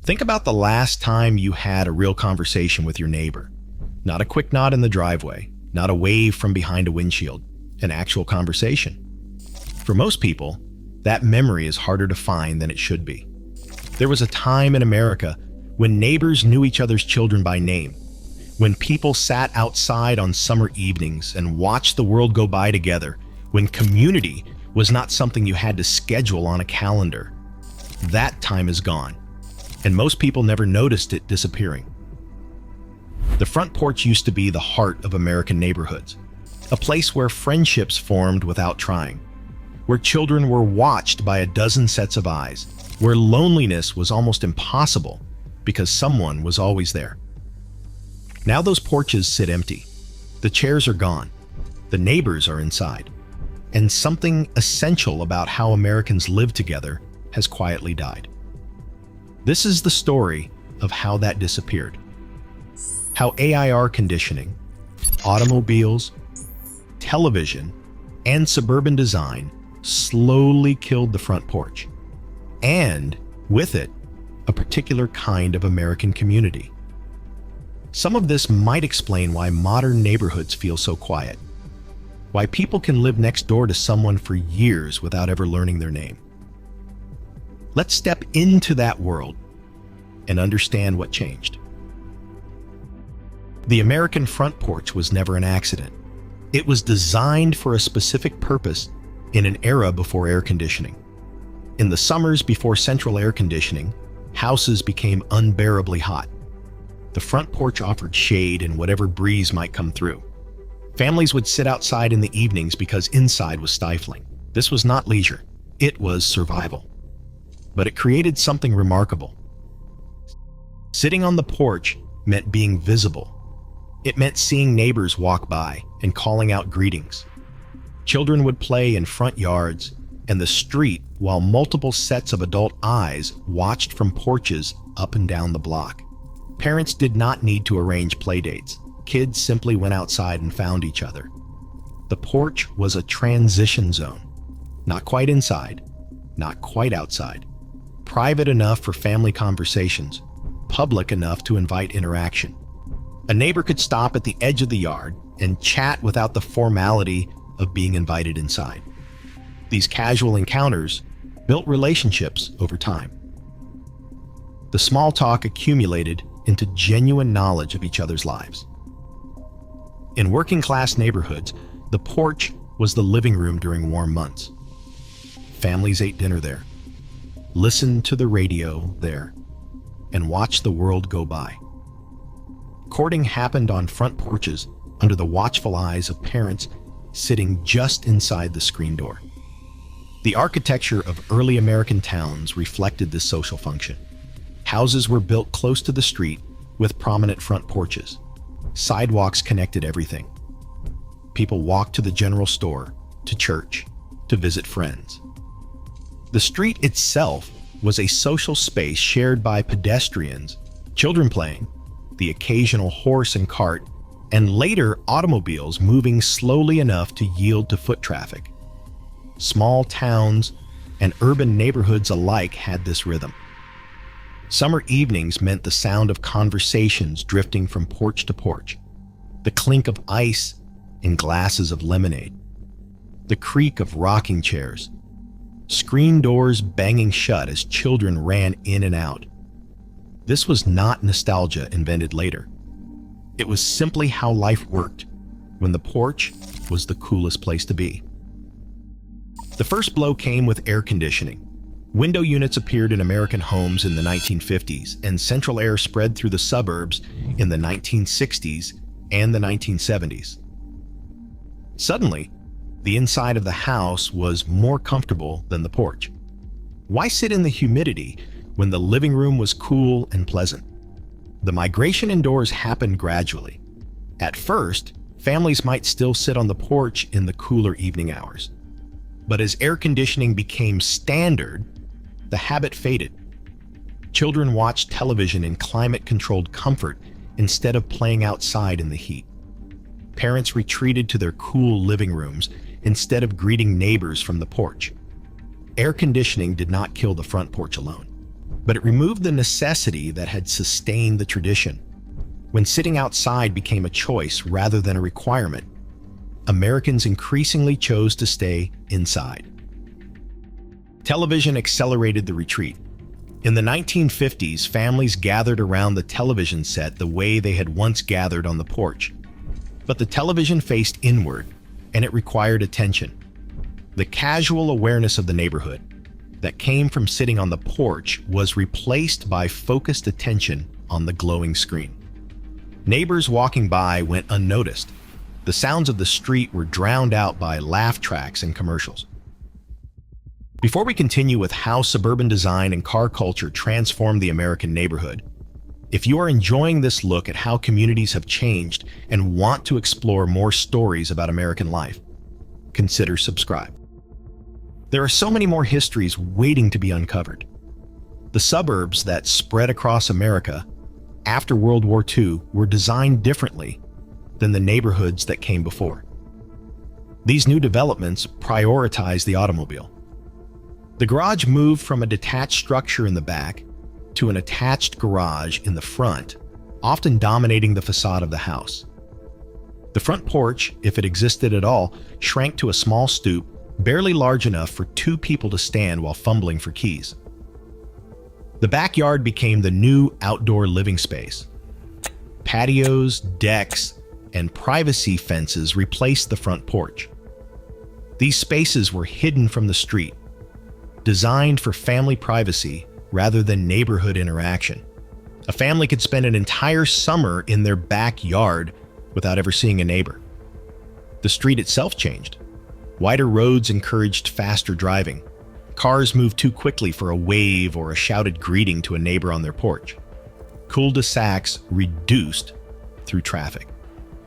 Think about the last time you had a real conversation with your neighbor. Not a quick nod in the driveway, not a wave from behind a windshield, an actual conversation. For most people, that memory is harder to find than it should be. There was a time in America when neighbors knew each other's children by name, when people sat outside on summer evenings and watched the world go by together, when community was not something you had to schedule on a calendar. That time is gone, and most people never noticed it disappearing. The front porch used to be the heart of American neighborhoods, a place where friendships formed without trying, where children were watched by a dozen sets of eyes, where loneliness was almost impossible because someone was always there. Now those porches sit empty. The chairs are gone. The neighbors are inside. And something essential about how Americans live together has quietly died. This is the story of how that disappeared. How AIR conditioning, automobiles, television, and suburban design slowly killed the front porch. And with it, a particular kind of American community. Some of this might explain why modern neighborhoods feel so quiet. Why people can live next door to someone for years without ever learning their name. Let's step into that world and understand what changed. The American front porch was never an accident. It was designed for a specific purpose in an era before air conditioning. In the summers before central air conditioning, houses became unbearably hot. The front porch offered shade and whatever breeze might come through. Families would sit outside in the evenings because inside was stifling. This was not leisure. It was survival. But it created something remarkable. Sitting on the porch meant being visible. It meant seeing neighbors walk by and calling out greetings. Children would play in front yards and the street while multiple sets of adult eyes watched from porches up and down the block. Parents did not need to arrange playdates. Kids simply went outside and found each other. The porch was a transition zone. Not quite inside, not quite outside. Private enough for family conversations, public enough to invite interaction. A neighbor could stop at the edge of the yard and chat without the formality of being invited inside. These casual encounters built relationships over time. The small talk accumulated into genuine knowledge of each other's lives. In working-class neighborhoods, the porch was the living room during warm months. Families ate dinner there, listened to the radio there, and watched the world go by. Courting happened on front porches under the watchful eyes of parents sitting just inside the screen door. The architecture of early American towns reflected this social function. Houses were built close to the street with prominent front porches. Sidewalks connected everything. People walked to the general store, to church, to visit friends. The street itself was a social space shared by pedestrians, children playing, the occasional horse and cart, and later automobiles moving slowly enough to yield to foot traffic. Small towns and urban neighborhoods alike had this rhythm. Summer evenings meant the sound of conversations drifting from porch to porch, the clink of ice in glasses of lemonade, the creak of rocking chairs, screen doors banging shut as children ran in and out. This was not nostalgia invented later. It was simply how life worked when the porch was the coolest place to be. The first blow came with air conditioning. Window units appeared in American homes in the 1950s, and central air spread through the suburbs in the 1960s and the 1970s. Suddenly, the inside of the house was more comfortable than the porch. Why sit in the humidity when the living room was cool and pleasant? The migration indoors happened gradually. At first, families might still sit on the porch in the cooler evening hours. But as air conditioning became standard, the habit faded. Children watched television in climate-controlled comfort instead of playing outside in the heat. Parents retreated to their cool living rooms instead of greeting neighbors from the porch. Air conditioning did not kill the front porch alone, but it removed the necessity that had sustained the tradition. When sitting outside became a choice rather than a requirement, Americans increasingly chose to stay inside. Television accelerated the retreat. In the 1950s, families gathered around the television set the way they had once gathered on the porch. But the television faced inward, and it required attention. The casual awareness of the neighborhood that came from sitting on the porch was replaced by focused attention on the glowing screen. Neighbors walking by went unnoticed. The sounds of the street were drowned out by laugh tracks and commercials. Before we continue with how suburban design and car culture transformed the American neighborhood, if you are enjoying this look at how communities have changed and want to explore more stories about American life, consider subscribe. There are so many more histories waiting to be uncovered. The suburbs that spread across America after World War II were designed differently than the neighborhoods that came before. These new developments prioritize the automobile. The garage moved from a detached structure in the back to an attached garage in the front, often dominating the facade of the house. The front porch, if it existed at all, shrank to a small stoop, barely large enough for two people to stand while fumbling for keys. The backyard became the new outdoor living space. Patios, decks, and privacy fences replaced the front porch. These spaces were hidden from the street, designed for family privacy rather than neighborhood interaction. A family could spend an entire summer in their backyard without ever seeing a neighbor. The street itself changed. Wider roads encouraged faster driving. Cars moved too quickly for a wave or a shouted greeting to a neighbor on their porch. Cul-de-sacs reduced through traffic,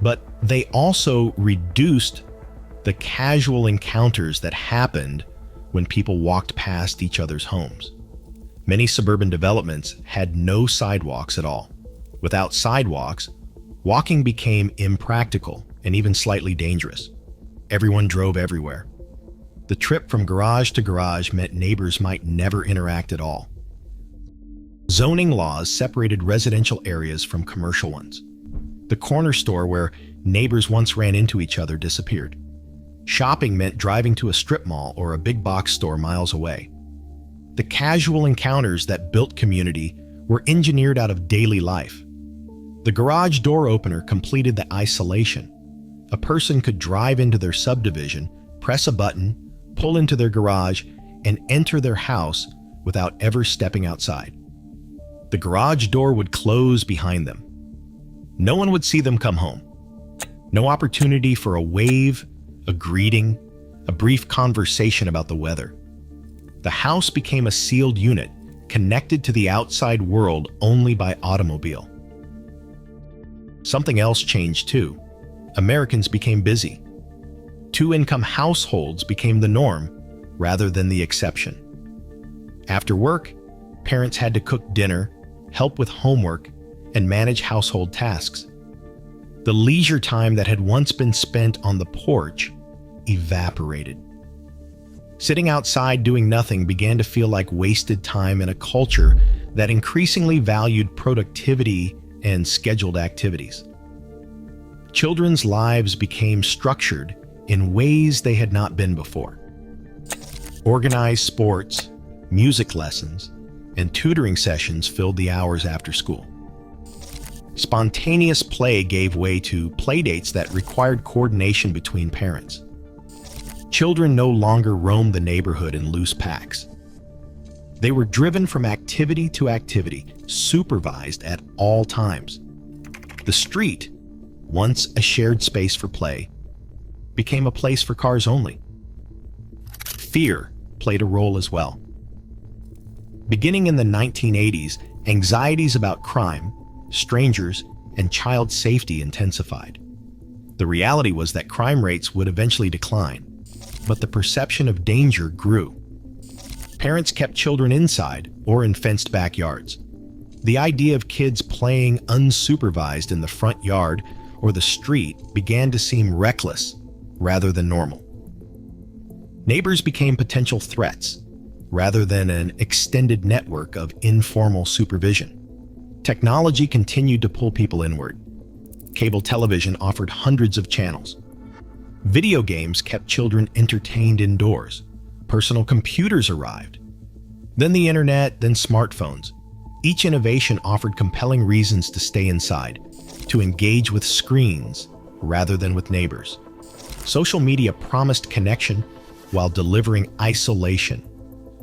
but they also reduced the casual encounters that happened when people walked past each other's homes. Many suburban developments had no sidewalks at all. Without sidewalks, walking became impractical and even slightly dangerous. Everyone drove everywhere. The trip from garage to garage meant neighbors might never interact at all. Zoning laws separated residential areas from commercial ones. The corner store where neighbors once ran into each other disappeared. Shopping meant driving to a strip mall or a big box store miles away. The casual encounters that built community were engineered out of daily life. The garage door opener completed the isolation. A person could drive into their subdivision, press a button, pull into their garage, and enter their house without ever stepping outside. The garage door would close behind them. No one would see them come home. No opportunity for a wave, a greeting, a brief conversation about the weather. The house became a sealed unit, connected to the outside world only by automobile. Something else changed too. Americans became busy. Two-income households became the norm rather than the exception. After work, parents had to cook dinner, help with homework, and manage household tasks. The leisure time that had once been spent on the porch evaporated. Sitting outside doing nothing began to feel like wasted time in a culture that increasingly valued productivity and scheduled activities. Children's lives became structured in ways they had not been before. Organized sports, music lessons, and tutoring sessions filled the hours after school. Spontaneous play gave way to playdates that required coordination between parents. Children no longer roamed the neighborhood in loose packs. They were driven from activity to activity, supervised at all times. The street, once a shared space for play, became a place for cars only. Fear played a role as well. Beginning in the 1980s, anxieties about crime, strangers, and child safety intensified. The reality was that crime rates would eventually decline, but the perception of danger grew. Parents kept children inside or in fenced backyards. The idea of kids playing unsupervised in the front yard or the street began to seem reckless rather than normal. Neighbors became potential threats. rather than an extended network of informal supervision. Technology continued to pull people inward. Cable television offered hundreds of channels. Video games kept children entertained indoors. Personal computers arrived. Then the internet, then smartphones. Each innovation offered compelling reasons to stay inside, to engage with screens rather than with neighbors. Social media promised connection while delivering isolation.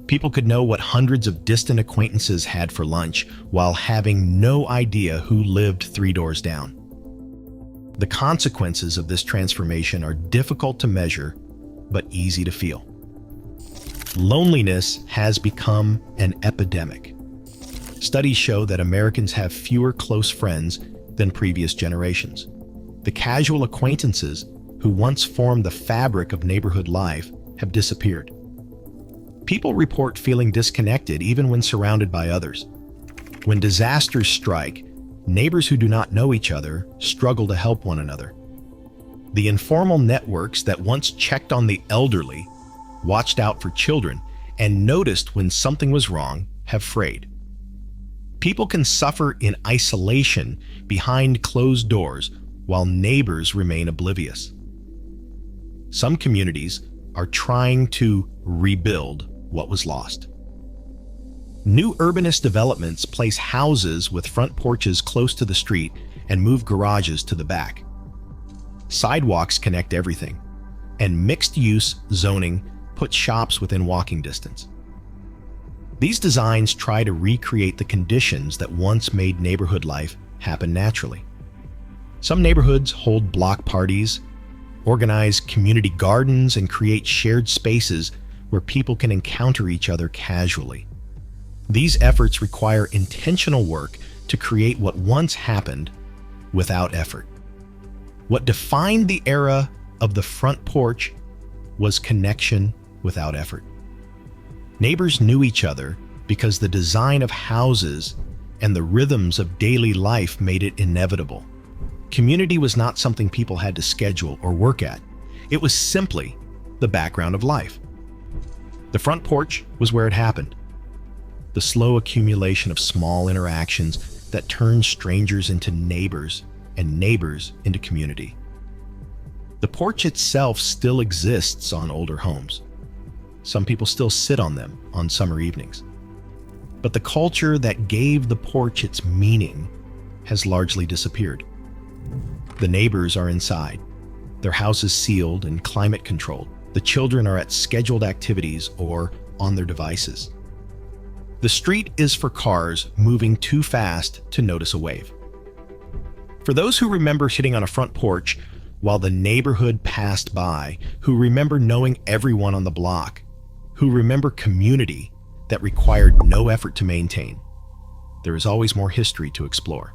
People could know what hundreds of distant acquaintances had for lunch while having no idea who lived 3 doors down. The consequences of this transformation are difficult to measure, but easy to feel. Loneliness has become an epidemic. Studies show that Americans have fewer close friends than previous generations. The casual acquaintances who once formed the fabric of neighborhood life have disappeared. People report feeling disconnected even when surrounded by others. When disasters strike, neighbors who do not know each other struggle to help one another. The informal networks that once checked on the elderly, watched out for children, and noticed when something was wrong have frayed. People can suffer in isolation behind closed doors while neighbors remain oblivious. Some communities are trying to rebuild what was lost. New urbanist developments place houses with front porches close to the street and move garages to the back. Sidewalks connect everything, and mixed-use zoning puts shops within walking distance. These designs try to recreate the conditions that once made neighborhood life happen naturally. Some neighborhoods hold block parties, organize community gardens, and create shared spaces where people can encounter each other casually. These efforts require intentional work to create what once happened without effort. What defined the era of the front porch was connection without effort. Neighbors knew each other because the design of houses and the rhythms of daily life made it inevitable. Community was not something people had to schedule or work at. It was simply the background of life. The front porch was where it happened. The slow accumulation of small interactions that turned strangers into neighbors and neighbors into community. The porch itself still exists on older homes. Some people still sit on them on summer evenings. But the culture that gave the porch its meaning has largely disappeared. The neighbors are inside, their houses sealed and climate controlled. The children are at scheduled activities or on their devices. The street is for cars moving too fast to notice a wave. For those who remember sitting on a front porch while the neighborhood passed by, who remember knowing everyone on the block, who remember community that required no effort to maintain, there is always more history to explore.